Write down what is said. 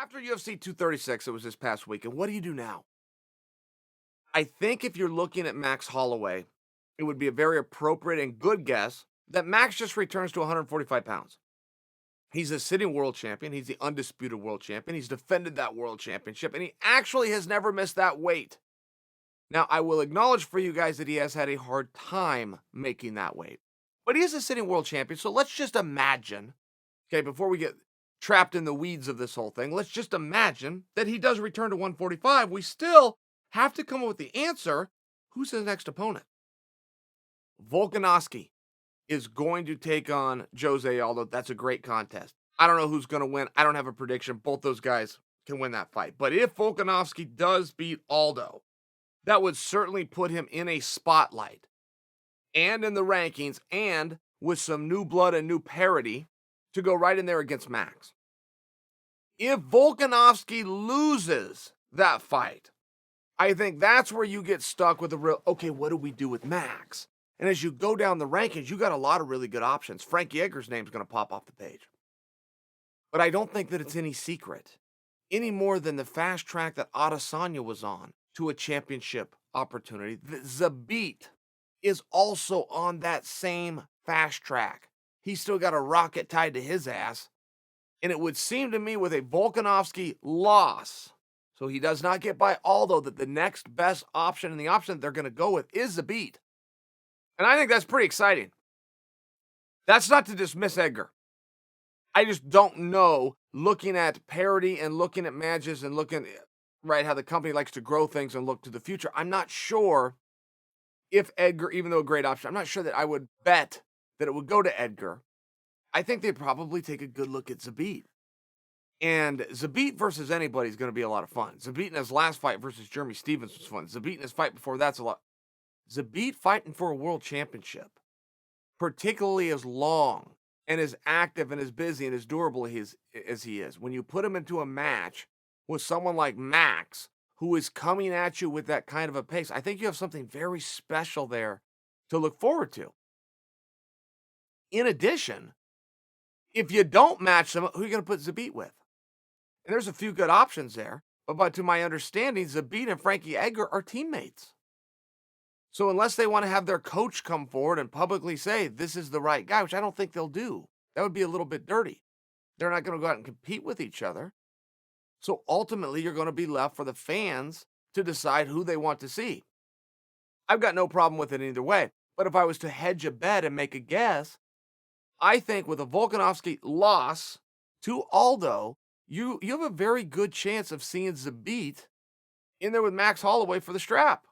After UFC 236, it was this past weekend. What do you do now? I think if you're looking at Max Holloway, it would be a very appropriate and good guess that Max just returns to 145 pounds. He's a sitting world champion. He's the undisputed world champion. He's defended that world championship, and he actually has never missed that weight. Now, I will acknowledge for you guys that he has had a hard time making that weight, but he is a sitting world champion. So let's just imagine, okay, before we get trapped in the weeds of this whole thing, let's just imagine that he does return to 145. We still have to come up with the answer. Who's his next opponent? Volkanovski is going to take on Jose Aldo. That's a great contest. I don't know who's going to win. I don't have a prediction. Both those guys can win that fight. But if Volkanovski does beat Aldo, that would certainly put him in a spotlight and in the rankings and with some new blood and new parity to go right in there against Max. If Volkanovski loses that fight, I think that's where you get stuck with the real, okay, what do we do with Max? And as you go down the rankings, you got a lot of really good options. Frankie Edgar's name's going to pop off the page. But I don't think that it's any secret, any more than the fast track that Adesanya was on to a championship opportunity. Zabit is also on that same fast track. He's still got a rocket tied to his ass. And it would seem to me with a Volkanovski loss, so he does not get by Aldo, that the next best option and the option that they're going to go with is Zabit. And I think that's pretty exciting. That's not to dismiss Edgar. I just don't know, looking at parity and looking at matches and looking, right, how the company likes to grow things and look to the future. I'm not sure if Edgar, even though a great option, I'm not sure that I would bet that it would go to Edgar. I think they'd probably take a good look at Zabit. And Zabit versus anybody is going to be a lot of fun. Zabit in his last fight versus Jeremy Stevens was fun. Zabit in his fight before that's a lot. Zabit fighting for a world championship, particularly as long and as active and as busy and as durable as he is, when you put him into a match with someone like Max, who is coming at you with that kind of a pace, I think you have something very special there to look forward to. In addition, if you don't match them, who are you going to put Zabit with? And there's a few good options there, but to my understanding, Zabit and Frankie Edgar are teammates. So unless they want to have their coach come forward and publicly say, this is the right guy, which I don't think they'll do, that would be a little bit dirty. They're not going to go out and compete with each other. So ultimately, you're going to be left for the fans to decide who they want to see. I've got no problem with it either way. But if I was to hedge a bet and make a guess, I think with a Volkanovski loss to Aldo, you have a very good chance of seeing Zabit in there with Max Holloway for the strap.